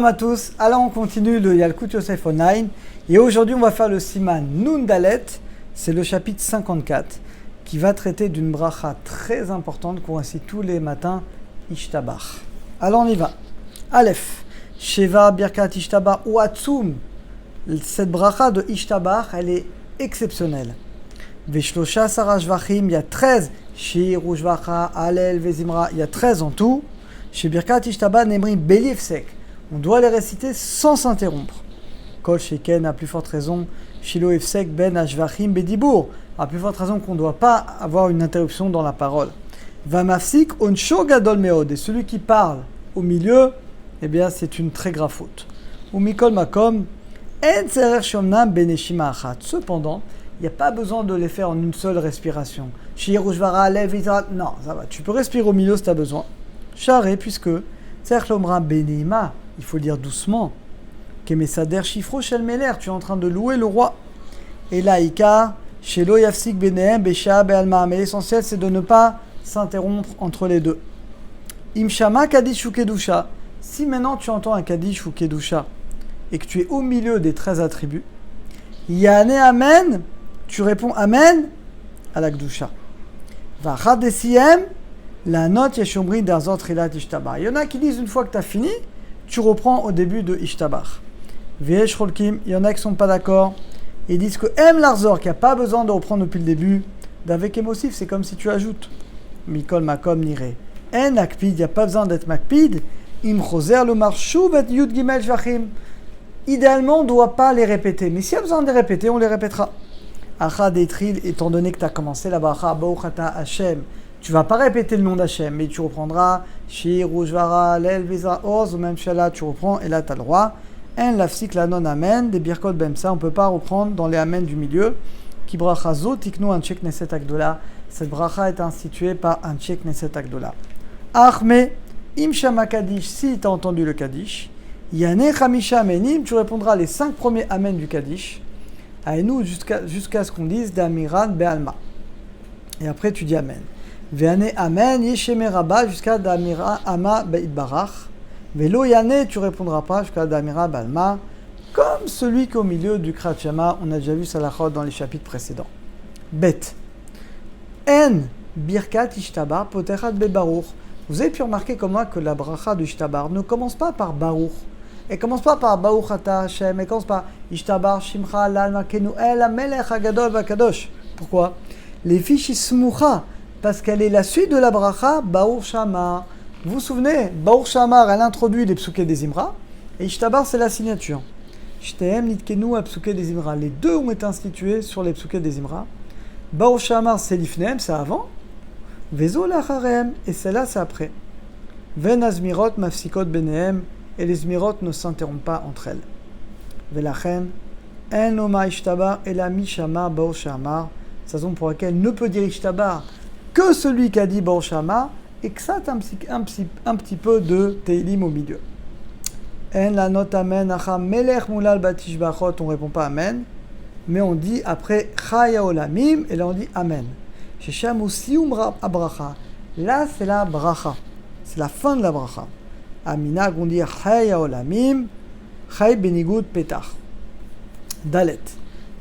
à tous. Alors on continue le Yalkut Yosef Online. Et aujourd'hui on va faire le Siman Nun Dalet. C'est le chapitre 54 qui va traiter d'une bracha très importante qu'on récite tous les matins, Ishtabach. Alors on y va. Aleph. Sheva Birkat Ishtabach ou Atzum. Cette bracha de Ishtabach, elle est exceptionnelle. Veshlosha Sarah Shvachim, il y a 13. Shir Ushvacha, Alel, Vezimra, il y a 13 en tout. Chez Birkat Ishtabach Nemri Belivsek. On doit les réciter sans s'interrompre. Kol Sheken, à plus forte raison, Shilo Efsek Ben Ashvachim Bedibour, à plus forte raison qu'on ne doit pas avoir une interruption dans la parole. Vamafsik Onsho Gadol Meod, et celui qui parle au milieu, eh bien c'est une très grave faute. Ou Mikol Makom, En Serer Shomnam Beneshima Achat. Cependant, il n'y a pas besoin de les faire en une seule respiration. Shir Ushvara Alev Izrat, non, ça va, tu peux respirer au milieu si tu as besoin. Charé, puisque Serer Lomra Benima, il faut dire doucement. Kemesader Shifro Shel Meler, tu es en train de louer le roi. Et là, Ika, Shelo Yafsik Benehem, Besha Bealma. Mais l'essentiel, c'est de ne pas s'interrompre entre les deux. Imshama Kadish ou Kedusha. Si maintenant tu entends un Kadish ou Kedusha et que tu es au milieu des 13 attributs, Yane Amen, tu réponds Amen à la Kedusha. Vachadesiem, la note Yeshomri Darzot Rilat Ishtabach. Il y en a qui disent une fois que tu as fini, tu reprends au début de Ishtabach. Ve'esh Rolkim, il y en a qui ne sont pas d'accord. Ils disent que M Larzor, qu'il n'y a pas besoin de reprendre depuis le début. D'avec émotif, c'est comme si tu ajoutes. Mikol Makom Nire. En Akpid, il n'y a pas besoin d'être Makpid. Im Choser le Marshuv et Yud Gimel Shvachim. Idéalement, on ne doit pas les répéter. Mais s'il y a besoin de les répéter, on les répétera. Achad Etril, étant donné que tu as commencé la bracha, Bauchata Hashem. Tu ne vas pas répéter le nom d'Hachem, mais tu reprendras Shir, Ujvara, Lel, Vizra, Oz, ou même Shala, tu reprends, et là tu as le droit. En lafsik la non amen, des birkot bemsa, on ne peut pas reprendre dans les amen du milieu. Ki bracha zo, tiknu anchek neset agdola. Cette bracha est instituée par anchek neset agdola. Achme, im shama kadish, si tu as entendu le kadish, yane chamisha amenim, tu répondras les 5 premiers amen du kadish, aenu jusqu'à ce qu'on dise d'amiran be'alma. Et après tu dis amen. Ve'ane amen yesheme rabba jusqu'à d'amira ama be'idbarach. Velo yane, tu répondras pas jusqu'à d'amira balma, comme celui qui est au milieu du Krat Shema. On a déjà vu Salachot dans les chapitres précédents. Bet. En birkat ishtabar poterhat bebaruch. Vous avez pu remarquer comme moi que la bracha du ishtabar ne commence pas par baruch. Elle commence pas par baruch ata Hashem. Elle commence par ishtabar shimcha lana kenu el amelech hagadol vakadosh. Pourquoi? Les fiches smucha, parce qu'elle est la suite de la bracha baruch shama. Vous vous souvenez, Baruch Shamar, elle introduit les psuké des Imra, et Ishtabar, c'est la signature. Shtehem nitkenu à psuké des Imra. Les deux ont été institués sur les psuké des Imra. Baruch Shamar, c'est l'ifnem, c'est avant. Vezo lacharem, et celle-là, c'est après. Ven azmirot mafsikot benehem, et les zmirot ne s'interrompent pas entre elles. Velachen, en loma Ishtabar, et la mishamar Baruch Shamar. C'est la raison pour laquelle ne peut dire Ishtabar que celui qui a dit Baruch Shamar, et que ça un petit peu de Teilim au milieu. En la note amen, acha melech mulal batishbachot, on ne répond pas amen, mais on dit après chaya olamim, et là on dit amen. Shesham usium abracha, là c'est la bracha, c'est la fin de la bracha. Aminag on dit chaya olamim, chay benigud petach. Dalet.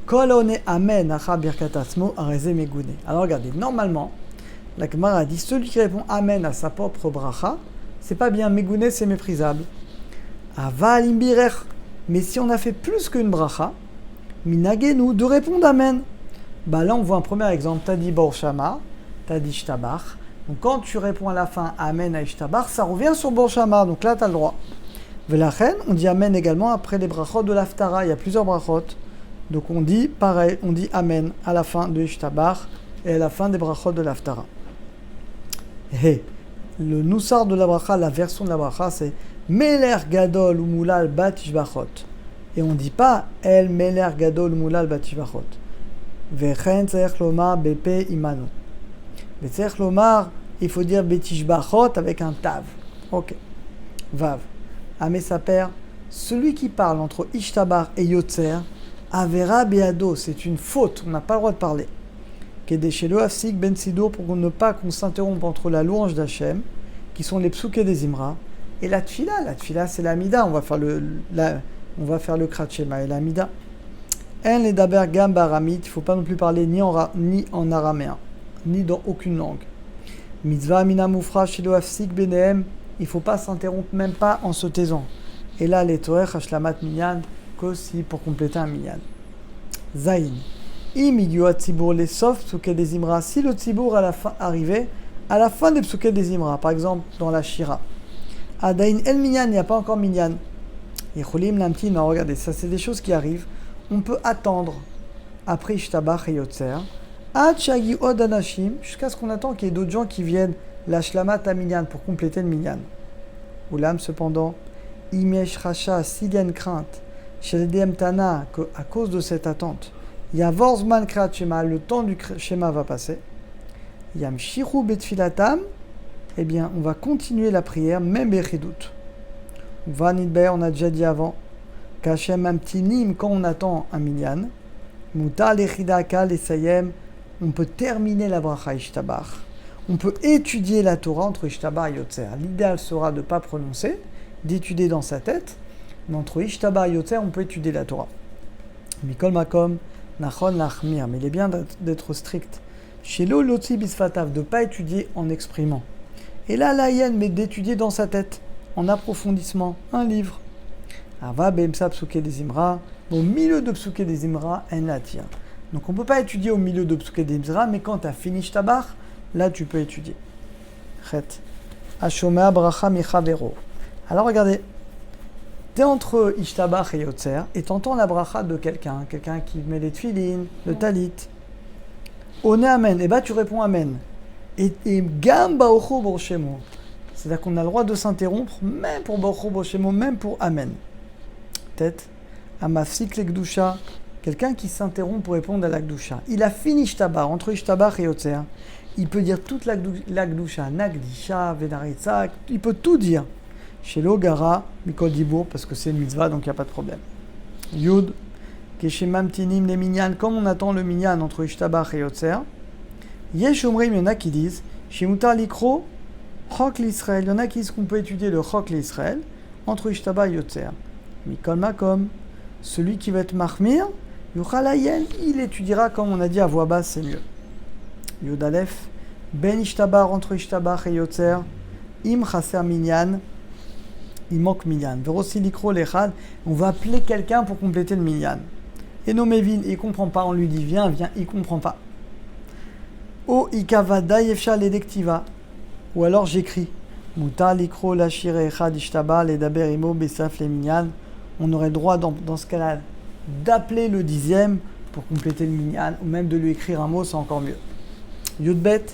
Kol one amen, acha birkat atzmo, areze megune. Alors regardez, normalement, la Gemara a dit, celui qui répond Amen à sa propre bracha, c'est pas bien, Megouné, c'est méprisable. Aval imbirech. Mais si on a fait plus qu'une bracha, Minagenu, de répondre Amen. Bah là, on voit un premier exemple. T'as dit Baruch Shamar, t'as dit Ishtabach. Donc quand tu réponds à la fin Amen à Ishtabach, ça revient sur Baruch Shamar. Donc là, t'as le droit. Velachen, on dit Amen également après les brachot de l'Aftara. Il y a plusieurs brachot. Donc on dit pareil, on dit Amen à la fin de Ishtabach et à la fin des brachot de l'Aftara. Hey, le noussar de la bracha, la version de la bracha, c'est Meler Gadol ou Moulal Bat Ishbachot. Et on ne dit pas El Meler Gadol ou Moulal Bat Ishbachot. Vechen Tzerech Lomar Bepe Imanu. Mais Tzerech Lomar, il faut dire Bet Ishbachot avec un tav. Ok. Vav. Amé Saper, celui qui parle entre Ishtabar et Yotzer, Avera Beado, c'est une faute, on n'a pas le droit de parler. Kedeshelo Afsik Ben Sidour, pour ne pas qu'on s'interrompe entre la louange d'Hachem, qui sont les psuké des Imra, Et la tfila c'est l'amida, on va faire le kratchema et l'amida. En les daber gam baramit, il ne faut pas non plus parler ni en araméen, ni dans aucune langue. Mitzvah mina mufra shelo afsik benehem, il ne faut pas s'interrompre, même pas en se taisant. Et là, les toer hashlamat minyan, qu'aussi pour compléter un minyan. Zayin. Im igiu tzibur les sof psuke des imra, si le tzibur arrivait à la fin des psuke des imra, par exemple dans la shira. Adain el minyan, il n'y a pas encore minyan. Yecholim lamtin, non, regardez, ça c'est des choses qui arrivent. On peut attendre après Ishtabach et Yotzer, ad shagi od anashim, jusqu'à ce qu'on attend qu'il y ait d'autres gens qui viennent la shlamat à minyan pour compléter le minyan. Oulam cependant, imesh racha, s'il y a une crainte, chez les Tana, qu'à cause de cette attente, Yavor zman kreat shema, le temps du shema va passer. Yam shiru betfilatam, eh bien, on va continuer la prière, même bechidout. Vanidber, on a déjà dit avant, kachem amtinim, quand on attend un minyan, muta lechida kal esayem, on peut terminer la bracha ishtabach. On peut étudier la Torah entre ishtabach et yotzer. L'idéal sera de ne pas prononcer, d'étudier dans sa tête, mais entre ishtabach et yotzer, on peut étudier la Torah. Mikol makom, nachon lachmir, mais il est bien d'être strict. Shelo lotzi bisfatav, de ne pas étudier en exprimant. Et là, l'ayen, mais d'étudier dans sa tête, en approfondissement, un livre. Ava bemsa psuke des imra, au milieu de psuke des imra, en la tire. Donc on ne peut pas étudier au milieu de psuke des imra, mais quand tu as fini ishtabach, là tu peux étudier. Chet. Ashomea bracha michavero. Alors regardez, tu es entre ishtabach et yotzer, et tu entends la bracha de quelqu'un qui met les tfilin, le talit. On est amen, et bah tu réponds amen. Et gam baocho borshemo. C'est-à-dire qu'on a le droit de s'interrompre, même pour baocho borshemo, même pour amen. Tête. Amafsik lekdusha. Quelqu'un qui s'interrompt pour répondre à l'akdusha. Il a fini ishtabach, entre ishtabach et yotzer. Il peut dire toute l'akdusha, nagdisha, vedaritza, il peut tout dire. Chez l'ogara, mikol dibour, parce que c'est une mitzvah, donc il n'y a pas de problème. Yud, keshemam tinim les minyan, comme on attend le minyan entre ishtabach et yotzer. Yesh omrim, il y en a qui disent, shemutar likro, chok l'Israël, il y en a qui disent qu'on peut étudier le chok l'Israël entre ishtabach et yotzer. Mikol makom, celui qui va être mahmir, yuchalayen, il étudiera comme on a dit à voix basse, c'est mieux. Yud Aleph, ben ishtabach entre ishtabach et yotzer, im chaser minyan, il manque minyan. Verosi likro lechad, on va appeler quelqu'un pour compléter le minyan. Et nomevin, il comprend pas, on lui dit viens, il comprend pas. O ikavada yefsha ledektiva, ou alors j'écris. Muta likro lashire echad ishtaba ledaber imo besaf le minyan. On aurait le droit dans ce cas-là d'appeler le 10e pour compléter le minyan, ou même de lui écrire un mot, c'est encore mieux. Yudbet,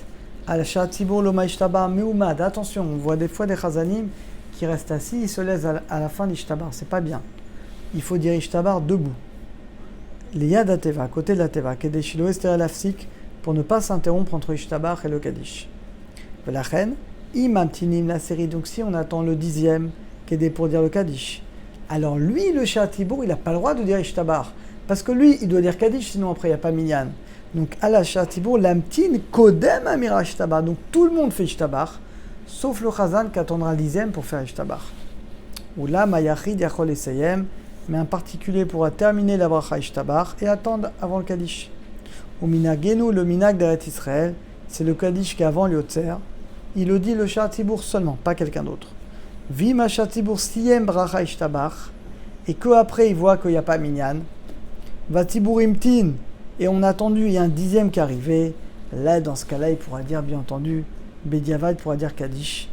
al-shat tibur loma ishtaba meumad. Attention, on voit des fois des chazanim qui restent assis, ils se laissent à la fin d'ishtabar, c'est pas bien. Il faut dire ishtabar debout. Les yad à teva, à côté de la teva, kedeshilo ester lafsik, pour ne pas s'interrompre entre ishtabar et le kaddish. Velachen, imam tinim la série, donc si on attend le 10e, kedé pour dire le kaddish. Alors lui, le Shatibour, il n'a pas le droit de dire Ishtabar. Parce que lui, il doit dire Kaddish, sinon après, il n'y a pas Minyan. Donc, à la Shatibour, l'amtin kodem amira Ishtabar. Donc, tout le monde fait Ishtabar, sauf le Chazan qui attendra le 10e pour faire Ishtabar. Ou là, Mayachid yachol esayem, mais un particulier pourra terminer la bracha Ishtabar et attendre avant le Kaddish. Ou minagenu, le minag d'Eret Israël, c'est le Kaddish qui est avant le Yotzer. Il le dit le Shatibour seulement, pas quelqu'un d'autre. Vima Shatibour siyem bracha ishtabach, et qu'après il voit qu'il n'y a pas minyan. Va tiburim tin, et on a attendu, il y a un 10e qui est arrivé. Là, dans ce cas-là, il pourra dire, bien entendu, Bediavad pourra dire Kaddish.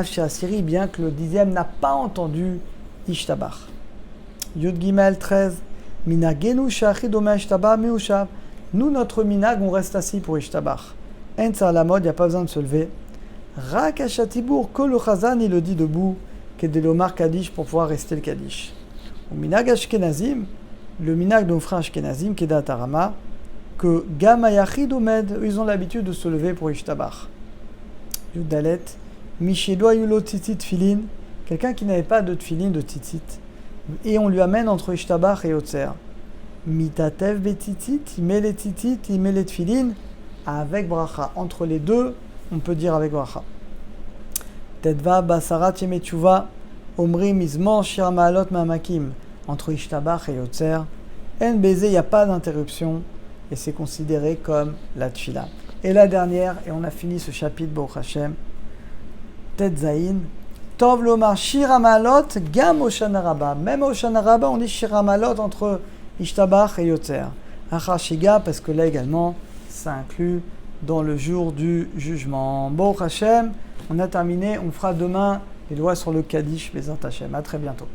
Chez Assiri, bien que le 10e n'a pas entendu ishtabach. Yud Gimel 13, Minagenu shachid ome ishtabach meushav. Nous, notre minag, on reste assis pour ishtabach. En sa la mode, il n'y a pas besoin de se lever. Rak Hashatibour, que le Chazan, il le dit debout, Kedelomar Kaddish, pour pouvoir rester le Kaddish. Au Minag Ashkenazim, le Minag de nos frères Ashkenazim, Kedat Arama, que Gama Yachid Omed, ils ont l'habitude de se lever pour Ishtabach. Yudalet, Mishedo Yulo Tzitzit Filin, quelqu'un qui n'avait pas de tfilin de tzitzit, et on lui amène entre Ishtabach et Yotzer. Mitatev Betzitzit, il met les tzitzit, il met les tfilin, avec bracha. Entre les deux, on peut dire avec bracha. Tedva Basarat Yemetchuva, Omri Mizmor Shir Ma'alot Ma'amakim, entre Ishtabach et Yotzer. En baiser, il n'y a pas d'interruption, et c'est considéré comme la tfila. Et la dernière, et on a fini ce chapitre, Baruch Hashem, Tet Zayin, Tov Lomar Shir Ma'alot, Gam Oshana Rabba. Même au Oshana Rabba, on dit Shir Ma'alot entre Ishtabach et Yotzer. Achashiga, parce que là également, ça inclut dans le jour du jugement. Baruch Hashem, on a terminé, on fera demain les lois sur le Kaddish, Bezat Hashem. À très bientôt.